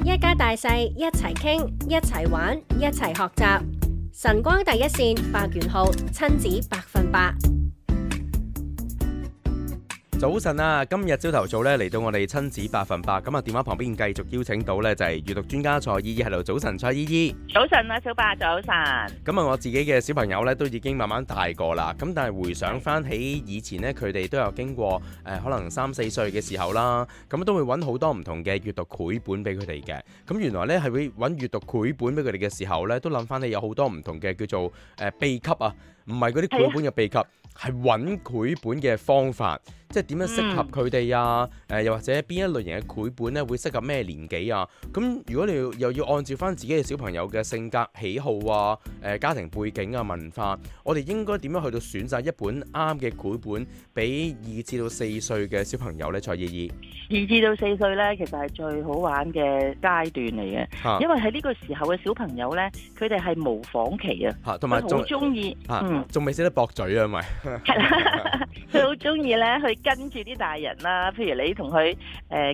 一家大細一齊傾，一齊玩，一齊學習。晨光第一線百元號親子100%。早晨啊！今日朝頭早咧嚟到我哋親子100%，咁啊電話旁邊繼續邀請到咧就係閱讀專家蔡依依喺度。早晨，蔡依依。早晨啊，小白，早晨。咁啊，我自己嘅小朋友咧都已經慢慢大個啦。咁但係回想翻起以前咧，佢哋都有經過可能3、4歲嘅時候啦，咁都會揾好多唔同嘅閱讀繪本俾佢哋嘅。咁原來咧係會揾閱讀繪本俾佢哋嘅時候咧，都諗翻起有好多唔同嘅叫做秘笈啊，唔係嗰啲繪本嘅秘笈，係揾繪本嘅方法。即係點樣適合佢哋啊？又或者邊一類型嘅繪本咧會適合咩年紀啊？咁如果你又要按照翻自己嘅小朋友嘅性格喜好啊、家庭背景啊、文化，我哋應該點樣去到選擇一本啱嘅繪本俾2至到4歲嘅小朋友呢？蔡依依，2至到4歲呢，其實係最好玩嘅階段嚟嘅，因為喺呢個時候嘅小朋友呢，佢哋係模仿期啊，同埋好中意，仲未識得駁嘴啊，咪係啦，佢好中意呢去跟住啲大人啦，譬如你同佢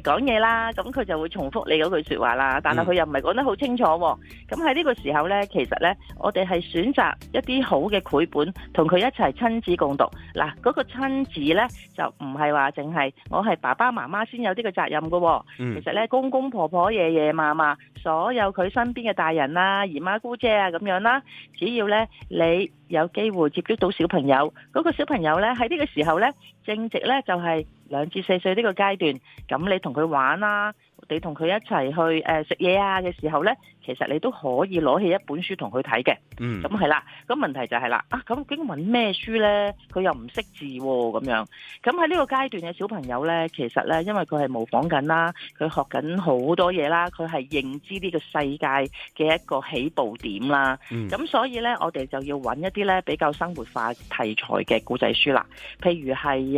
講嘢啦，咁佢就會重複你嗰句說話啦，但係佢又唔係講得好清楚喎。咁喺呢個時候呢，其實呢，我哋係選擇一啲好嘅繪本，同佢一齊親子共讀。嗱，嗰個親子呢，就唔係話淨係我係爸爸媽媽先有呢個責任噶喎。其實呢，公公婆婆、爺爺嫲嫲，所有佢身邊嘅大人啦、姨媽姑姐啊咁樣啦，只要呢，你有機會接觸到小朋友，嗰個小朋友呢，喺呢個時候呢，正值呢就係2至4歲呢個階段，咁你同佢玩啦，你同佢一齊去食嘢啊嘅時候呢，其實你都可以攞起一本書同佢睇嘅。咁係啦，咁問題就係啦，咁究竟揾咩書呢？佢又唔識字喎，咁樣。咁喺呢個階段嘅小朋友呢，其實呢，因為佢係模仿緊啦，佢學緊好多嘢啦，佢係認知呢個世界嘅一個起步點啦。咁所以呢，我哋就要揾一啲呢比較生活化題材嘅故仔書啦，譬如係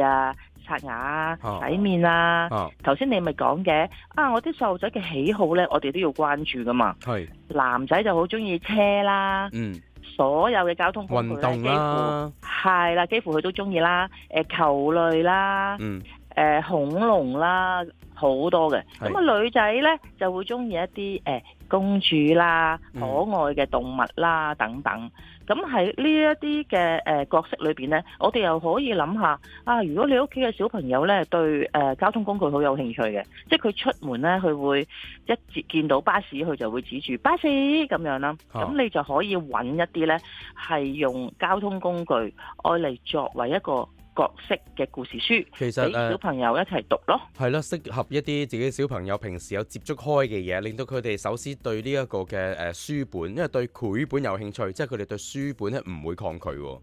刷牙、洗面啊。頭先你咪講嘅，我啲細路仔嘅喜好呢，我哋都要關注噶嘛。係男仔就好中意車啦，所有嘅交通工具咧，幾乎佢都中意啦。球類啦，恐龍啦，好多嘅。咁啊，女仔呢，就會中意一啲公主啦、可愛嘅動物啦等等。咁喺呢一啲嘅角色裏邊呢，我哋又可以諗下如果你屋企嘅小朋友呢，對交通工具好有興趣嘅，即係佢出門呢，佢會一見到巴士，佢就會指住巴士咁樣啦。咁你就可以揾一啲呢，係用交通工具愛嚟作為一個角色嘅故事書，其實俾小朋友一齊讀咯。係咯，適合一啲自己小朋友平時有接觸開嘅嘢，令到佢哋首先對呢一個嘅書本，因為對繪本有興趣，即係佢哋對書本咧唔會抗拒喎。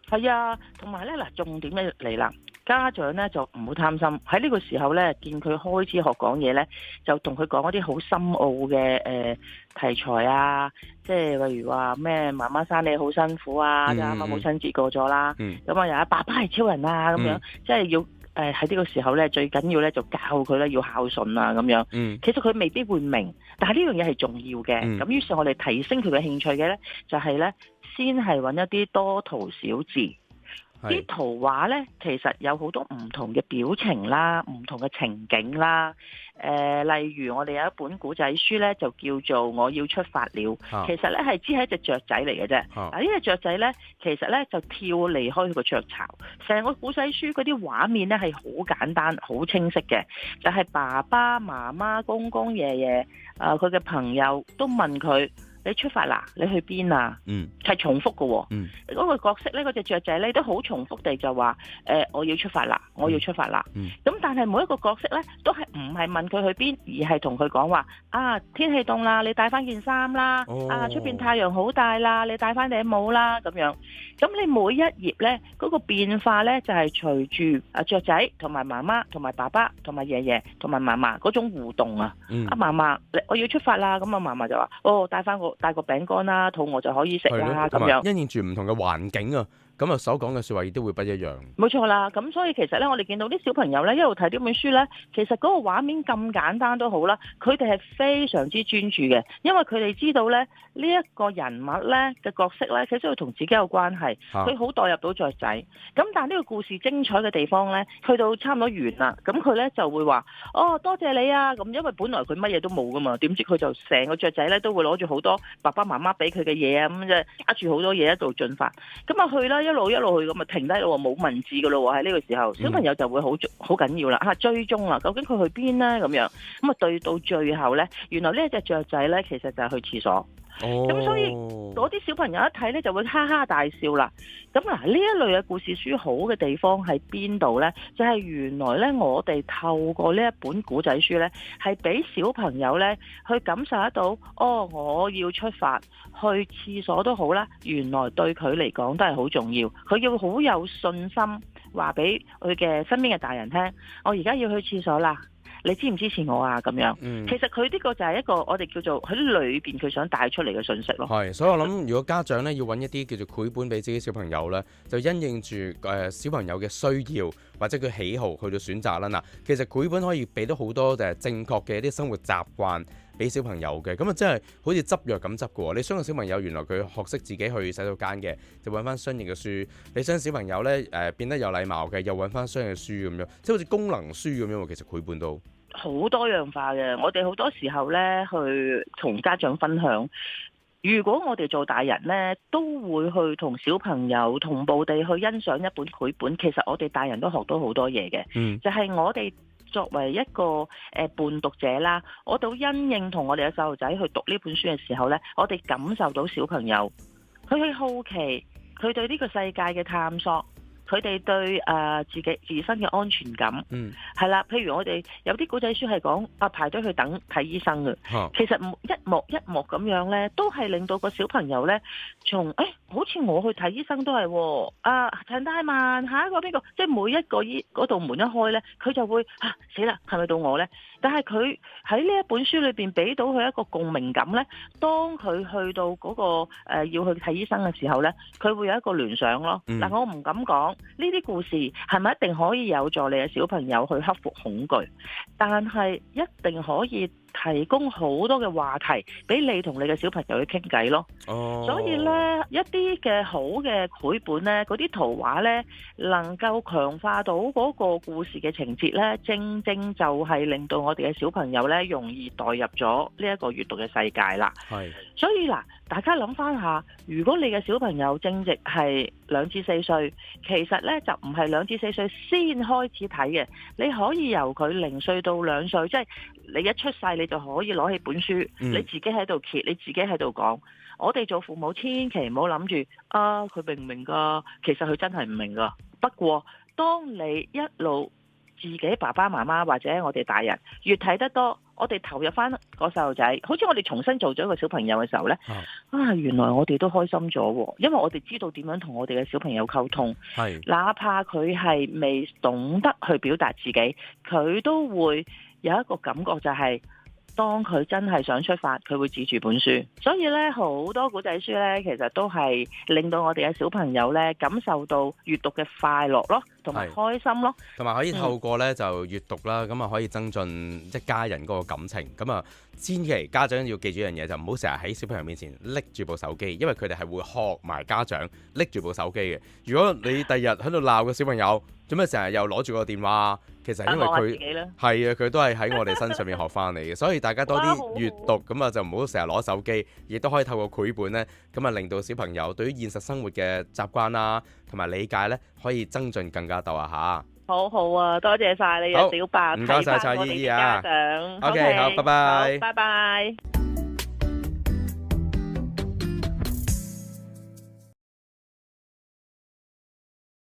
係啊，同埋咧嗱，重點咧嚟啦，家長咧就唔好貪心，喺呢個時候咧見佢開始學講嘢咧，就同佢講一啲好深奧嘅題材啊，即係例如話咩媽媽生你好辛苦啊，啱啱母親節過咗啦，咁啊又爸爸係超人啊咁樣，即係要喺呢個時候咧最緊要咧就教佢咧要孝順啊咁樣。其實佢未必會明，但係呢樣嘢係重要嘅。咁於是我哋提升佢嘅興趣嘅咧，就係咧先係揾一啲多圖小字。啲圖畫呢，其實有好多唔同嘅表情啦，唔同嘅情景啦。例如我哋有一本古仔書呢，就叫做我要出發了。其實呢係只係一隻雀仔嚟嘅啫。嗱，呢隻雀仔呢，其實呢就跳離開佢個雀巢。成個古仔書嗰啲畫面呢係好簡單、好清晰嘅，就係爸爸媽媽、公公爺爺佢嘅朋友都問佢。你出發啦？你去邊啊？係重複嘅喎。嗰個角色呢，嗰隻雀仔呢，都好重複地就話我要出發啦，我要出發啦。咁但係每一個角色呢，都係唔係問佢去邊，而係同佢講話天氣凍啦，你帶翻件衫啦。出邊太陽好大啦，你帶翻頂帽啦咁樣。咁你每一頁呢，嗰個變化呢，就係隨住雀仔同埋媽媽同埋爸爸同埋爺爺同埋嫲嫲嗰種互動啊。嫲嫲，我要出發啦。咁嫲嫲就話帶個餅乾啦，肚餓就可以食啦咁樣。因應住唔同嘅環境啊，咁啊所講嘅説話亦都會不一樣。冇錯啦，咁所以其實咧，我哋見到啲小朋友咧一路睇呢本書咧，其實嗰個畫面咁簡單都好啦，佢哋係非常之專注嘅，因為佢哋知道咧呢一個人物咧嘅角色咧，其實佢同自己有關係，佢好代入到雀仔。咁但係呢個故事精彩嘅地方咧，去到差唔多完啦，咁佢咧就會話：哦，多謝你啊！咁因為本來佢乜嘢都冇噶嘛，點知佢就成個雀仔咧都會攞住好多爸爸媽媽俾佢嘅嘢啊，咁即係揸住好多嘢喺度進發。咁啊去啦，一路去咁啊停低咯，冇文字噶咯喎，喺呢個時候小朋友就會好緊要啦嚇，追蹤啦，究竟佢去邊呢？咁樣咁啊對到最後咧，原來呢一隻雀仔咧其實就係去廁所。咁所以嗰啲小朋友一睇咧就會哈哈大笑啦。咁嗱，呢一類嘅故事書好嘅地方喺邊度呢？就係原來咧我哋透過呢一本古仔書咧，係俾小朋友咧去感受得到，哦，我要出發去廁所都好啦，原來對佢嚟講都係好重要。佢要好有信心話俾佢嘅身邊嘅大人聽，我而家要去廁所啦。你支唔支持我啊？咁樣，其實佢呢個就係一個我哋叫做喺裏邊佢想帶出嚟嘅信息咯。係，所以我諗，如果家長咧要揾一啲叫做繪本俾自己小朋友咧，就因應住小朋友嘅需要或者佢喜好去到選擇啦。嗱，其實繪本可以俾到好多正確嘅一啲生活習慣俾小朋友嘅，咁啊真係好似執藥咁執嘅喎。你想個小朋友原來佢學識自己去洗手間嘅，就揾翻相應嘅書；你想小朋友咧變得有禮貌嘅，又揾翻相應嘅書咁樣，即係好似功能書咁樣。其實繪本都好多樣化嘅，我哋好多時候咧去同家長分享。如果我哋做大人咧，都會去同小朋友同步地去欣賞一本繪本，其實我哋大人都學到好多嘢嘅。就係我哋作為一個伴讀者啦，我到因應同我哋嘅細路仔去讀呢本書嘅時候咧，我哋感受到小朋友佢去好奇，佢對呢個世界嘅探索。佢哋對自身嘅安全感，係啦。譬如我哋有啲古仔書係講排隊去等睇醫生嘅，其實一幕一幕咁樣咧，都係令到個小朋友咧，從好似我去睇醫生都係陳大文下一個邊個，即係每一個嗰道門一開咧，佢就會死啦，係咪到我咧？但係佢喺呢一本書裏邊俾到佢一個共鳴感咧，當佢去到嗰個要去睇醫生嘅時候咧，佢會有一個聯想咯。嗱，我唔敢講呢啲故事係咪一定可以有助你嘅小朋友去克服恐懼，但係一定可以提供好多嘅話題俾你同你嘅小朋友去傾偈咯。所以呢，一啲嘅好嘅繪本呢，嗰啲圖畫呢，能夠強化到嗰個故事嘅情節呢，正正就係令到我哋嘅小朋友呢，容易代入咗呢一個閱讀嘅世界啦。所以嗱，大家諗翻下，如果你嘅小朋友正值係2至4歲，其實呢就唔係2至4歲先開始睇嘅，你可以由佢0歲到2歲，即係你一出世你就可以攞起本書，你自己喺度揭，你自己喺度講。我哋做父母千祈唔好諗住佢明唔明㗎？其實佢真係唔明㗎。不過當你一路自己爸爸媽媽或者我哋大人越睇得多，我哋投入翻個細路仔，好似我哋重新做咗一個小朋友嘅時候呢，原來我哋都開心咗喎，因為我哋知道點樣同我哋嘅小朋友溝通，哪怕佢係未懂得去表達自己，佢都會有一個感覺就係，當佢真係想出發，佢會指住本書。所以咧，好多古仔書咧，其實都係令到我哋嘅小朋友咧感受到閱讀嘅快樂咯，同埋開心咯，同埋可以透過咧就閱讀啦，咁啊可以增進一家人嗰個感情。咁啊，千祈家長要記住一樣嘢，就唔好成日喺小朋友面前拎住部手機，因為佢哋係會學埋家長拎住部手機嘅。如果你第日喺度鬧個小朋友，做咩成日又攞住個電話？其實因為佢係啊，佢都係喺我哋身上面學翻嚟嘅，所以大家多啲閱讀，咁啊就唔好成日攞手機，亦都可以透過繪本呢，咁啊令到小朋友對於現實生活嘅習慣啦，同埋理解呢，可以增進更加多啊嚇！好好啊，多謝晒你啊，小白，唔該晒蔡姨姨啊，家長。OK，好，拜拜，拜拜。